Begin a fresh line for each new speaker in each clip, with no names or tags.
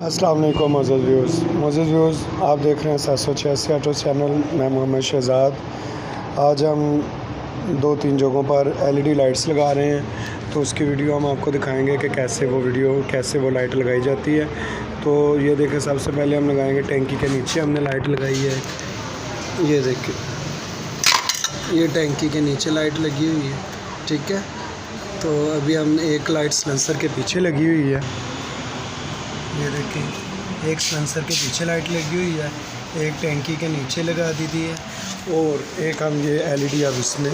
अस्सलाम वालेकुम मोअज़्ज़ज़ व्यूज़, आप देख रहे हैं 786 ऑटो चैनल। मैं मोहम्मद शहज़ाद। आज हम 2-3 जगहों पर एलईडी लाइट्स लगा रहे हैं, तो उसकी वीडियो हम आपको दिखाएंगे कि कैसे वो लाइट लगाई जाती है। तो ये देखें, सबसे पहले हम लगाएंगे टैंकी के नीचे हमने लाइट लगाई है। ये देखें, ये टैंकी के नीचे लाइट लगी हुई है, ठीक है। तो अभी हमने एक लाइट सिलेंसर के पीछे लगी हुई है। ये देखिए, एक सेंसर के पीछे लाइट लगी हुई है, एक टैंकी के नीचे लगा दी थी है, और एक हम ये एलईडी अब इसमें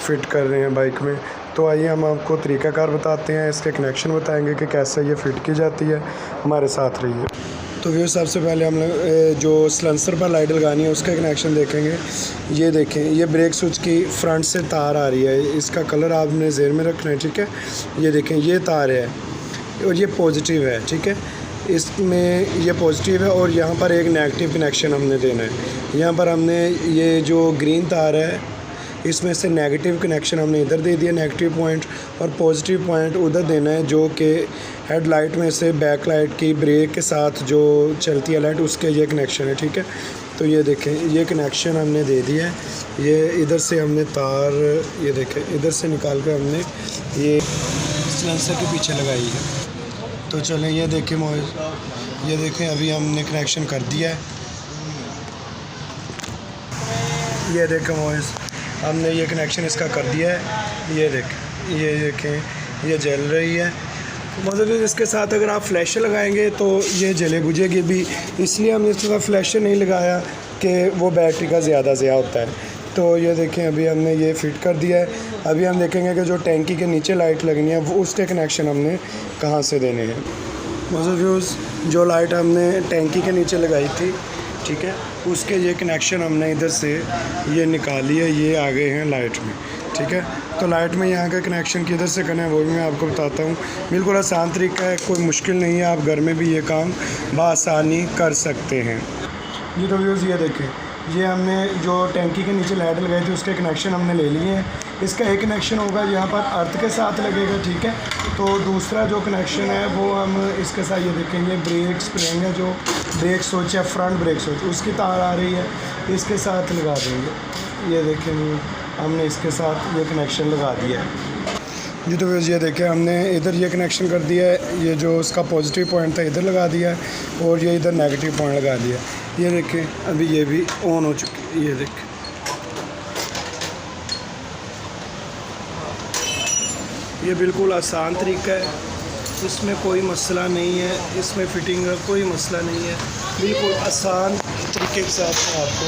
फ़िट कर रहे हैं बाइक में। तो आइए हम आपको तरीक़ाकार बताते हैं, इसके कनेक्शन बताएंगे कि कैसे ये फ़िट की जाती है। हमारे साथ रहिए। तो व्यू, सबसे पहले हम जो सिलेंसर पर लाइट लगानी है उसका कनेक्शन देखेंगे। ये देखें, ये ब्रेक स्विच की फ्रंट से तार आ रही है, इसका कलर आपने ज़हन में रखना है, ठीक है। ये देखें, ये तार है और ये पॉजिटिव है, ठीक है। इसमें ये पॉजिटिव है और यहाँ पर एक नेगेटिव कनेक्शन हमने देना है। यहाँ पर हमने ये जो ग्रीन तार है, इसमें से नेगेटिव कनेक्शन हमने इधर दे दिया, नेगेटिव पॉइंट, और पॉजिटिव पॉइंट उधर देना है, जो कि हेडलाइट में से बैक लाइट की ब्रेक के साथ जो चलती है लाइट, उसके ये कनेक्शन है, ठीक है। तो ये देखें, ये कनेक्शन हमने दे दिया है। ये इधर से हमने तार, ये देखें, इधर से निकाल कर हमने ये सिलेंसर के पीछे लगाई है। तो चलें, ये देखें मोइज़, ये देखें, अभी हमने कनेक्शन कर दिया है। ये देखें मोइज़, हमने ये कनेक्शन इसका कर दिया है। ये देखें, ये जल रही है। मतलब इसके साथ अगर आप फ्लैश लगाएंगे तो ये जले बुझेगी भी, इसलिए हमने इसके साथ फ्लैश नहीं लगाया कि वो बैटरी का ज़्यादा ज़या होता है। तो ये देखें, अभी हमने ये फ़िट कर दिया है। अभी हम देखेंगे कि जो टैंकी के नीचे लाइट लगनी है वो उसके कनेक्शन हमने कहाँ से देने हैं। मतलब व्यूज़, जो लाइट हमने टैंकी के नीचे लगाई थी, ठीक है, उसके ये कनेक्शन हमने इधर से ये निकाली है, ये आ गए हैं लाइट में, ठीक है। तो लाइट में यहाँ का कनेक्शन किधर से करना है वो भी मैं आपको बताता हूँ। बिल्कुल आसान तरीका है, कोई मुश्किल नहीं है, आप घर में भी ये काम बआसानी कर सकते हैं। जी तो व्यूज़, ये देखें, ये हमने जो टैंकी के नीचे लाइट लगाई थी उसके कनेक्शन हमने ले लिए हैं। इसका एक कनेक्शन होगा यहाँ पर अर्थ के साथ लगेगा, ठीक है। तो दूसरा जो कनेक्शन है वो हम इसके साथ, ये देखेंगे, ब्रेक स्प्रिंग है, जो ब्रेक स्विच है, फ्रंट ब्रेक स्विच, उसकी तार आ रही है, इसके साथ लगा देंगे। ये देखेंगे, हमने इसके साथ ये कनेक्शन लगा दिया है। जी तो ये देखें, हमने इधर ये कनेक्शन कर दिया है, ये जो उसका पॉजिटिव पॉइंट था इधर लगा दिया है, और ये इधर नेगेटिव पॉइंट लगा दिया है। ये देखें, अभी ये भी ऑन हो चुकी है। ये देखें, ये बिल्कुल आसान तरीका है, इसमें कोई मसला नहीं है, इसमें फ़िटिंग का कोई मसला नहीं है। बिल्कुल आसान तरीके के साथ मैं आपको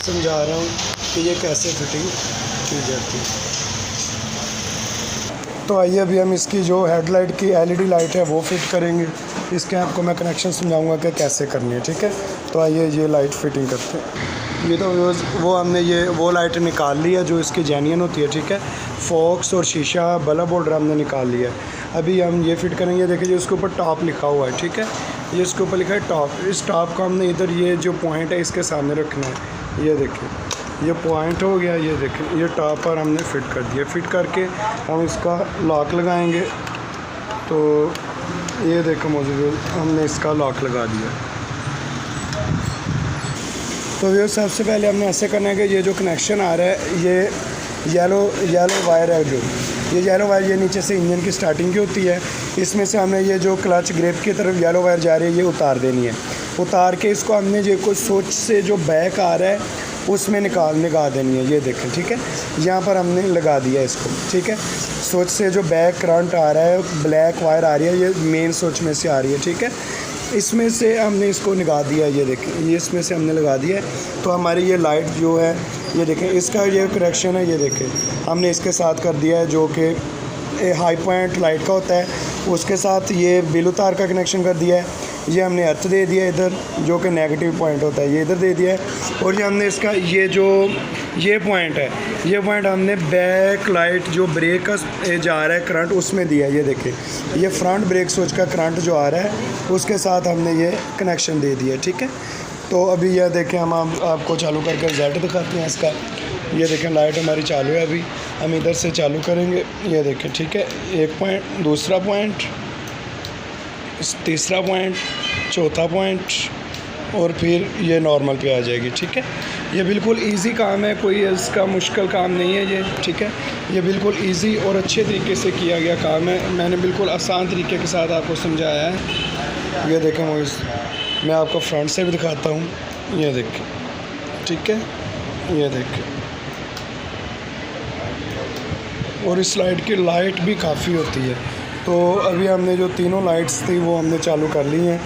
समझा रहा हूँ कि ये कैसे फ़िटिंग की जाती है। तो आइए, अभी हम इसकी जो हेडलाइट की एलईडी लाइट है वो फिट करेंगे। इसके आपको मैं कनेक्शन समझाऊंगा कि कैसे करनी है, ठीक है। तो आइए ये लाइट फिटिंग करते हैं। ये तो वो हमने वो लाइट निकाल ली है जो इसकी जेन्युइन होती है, ठीक है। फोक्स और शीशा बल्ब होल्डर हमने निकाल लिया है। अभी हम ये फिट करेंगे। देखिए, उसके ऊपर टॉप लिखा हुआ है, ठीक है। ये इसके ऊपर लिखा है टॉप। इस टॉप को हमने इधर ये जो पॉइंट है इसके सामने रखना है। ये देखिए, ये पॉइंट हो गया। ये देखें, ये टॉप पर हमने फ़िट कर दिया। फ़िट करके हम इसका लॉक लगाएंगे। तो ये देखो मौजूद, हमने इसका लॉक लगा दिया। तो ये सबसे पहले हमने ऐसे करना है कि ये जो कनेक्शन आ रहा है, ये येलो वायर है, जो ये येलो वायर ये नीचे से इंजन की स्टार्टिंग की होती है। इसमें से हमने ये जो क्लच ग्रिप की तरफ येलो वायर जा रही है, ये उतार देनी है। उतार के इसको हमने जो कोई स्विच से जो बैक आ रहा है उसमें निकाल देनी है। ये देखें, ठीक है, यहाँ पर हमने लगा दिया इसको, ठीक है। स्विच से जो बैक करंट आ रहा है, ब्लैक वायर आ रही है, ये मेन स्विच में से आ रही है, ठीक है। इसमें से हमने इसको लगा दिया। ये देखें, ये इसमें से हमने लगा दिया है। तो हमारी ये लाइट जो है, ये देखें, इसका ये कनेक्शन है, ये देखें, हमने इसके साथ कर दिया है, जो कि हाई पॉइंट लाइट का होता है। उसके साथ ये बिलू तार का कनेक्शन कर दिया है। ये हमने अर्थ दे दिया इधर, जो कि नेगेटिव पॉइंट होता है, ये इधर दे दिया है। और ये हमने इसका ये पॉइंट है, ये पॉइंट हमने बैक लाइट जो ब्रेक का जा रहा है करंट, उसमें दिया है। ये देखें, ये फ्रंट ब्रेक स्विच का करंट जो आ रहा है उसके साथ हमने ये कनेक्शन दे दिया, ठीक है। तो अभी यह देखें, हम आपको चालू करके रिजल्ट दिखाते हैं इसका। ये देखें, लाइट हमारी चालू है। अभी हम इधर से चालू करेंगे। ये देखें, ठीक है, एक पॉइंट, दूसरा पॉइंट, तीसरा पॉइंट, चौथा पॉइंट, और फिर ये नॉर्मल पे आ जाएगी। ठीक है, ये बिल्कुल इजी काम है, कोई इसका मुश्किल काम नहीं है ये। ठीक है, ये बिल्कुल इजी और अच्छे तरीके से किया गया काम है। मैंने बिल्कुल आसान तरीके के साथ आपको समझाया है। ये देखें मोइस, मैं आपको फ्रंट से भी दिखाता हूँ, ये देखें। ठीक है, ये देखें, और इस लाइट की लाइट भी काफ़ी होती है। तो अभी हमने जो तीनों लाइट्स थी वो हमने चालू कर ली हैं।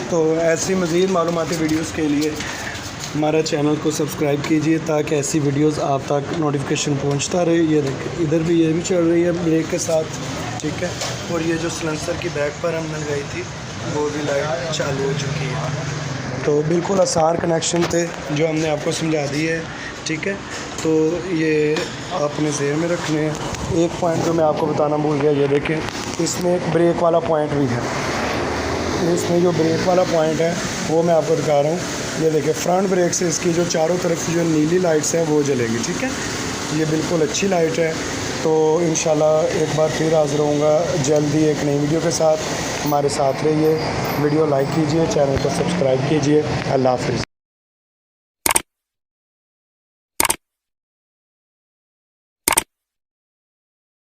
तो ऐसी मज़ीद मालूमाती वीडियोस के लिए हमारा चैनल को सब्सक्राइब कीजिए, ताकि ऐसी वीडियोस आप तक नोटिफिकेशन पहुंचता रहे। ये देखिए, इधर भी ये भी चल रही है ब्रेक के साथ। ठीक है, और ये जो सिलेंसर की बैक पर हमने लगाई थी वो भी लाइट चालू हो चुकी है। तो बिल्कुल आसान कनेक्शन थे जो हमने आपको समझा दिए है। ठीक है, तो ये आपने ज़हन में रखने हैं। एक पॉइंट जो मैं आपको बताना भूल गया, ये देखें, इसमें एक ब्रेक वाला पॉइंट भी है। इसमें जो ब्रेक वाला पॉइंट है वो मैं आपको दिखा रहा हूँ। ये देखिए, फ्रंट ब्रेक से इसकी जो चारों तरफ जो नीली लाइट्स हैं वो जलेगी। ठीक है, ये बिल्कुल अच्छी लाइट है। तो इंशाल्लाह एक बार फिर हाज़िर होऊंगा जल्दी एक नई वीडियो के साथ। हमारे साथ रहिए, वीडियो लाइक कीजिए, चैनल को सब्सक्राइब कीजिए। अल्लाह हाफ़िज़।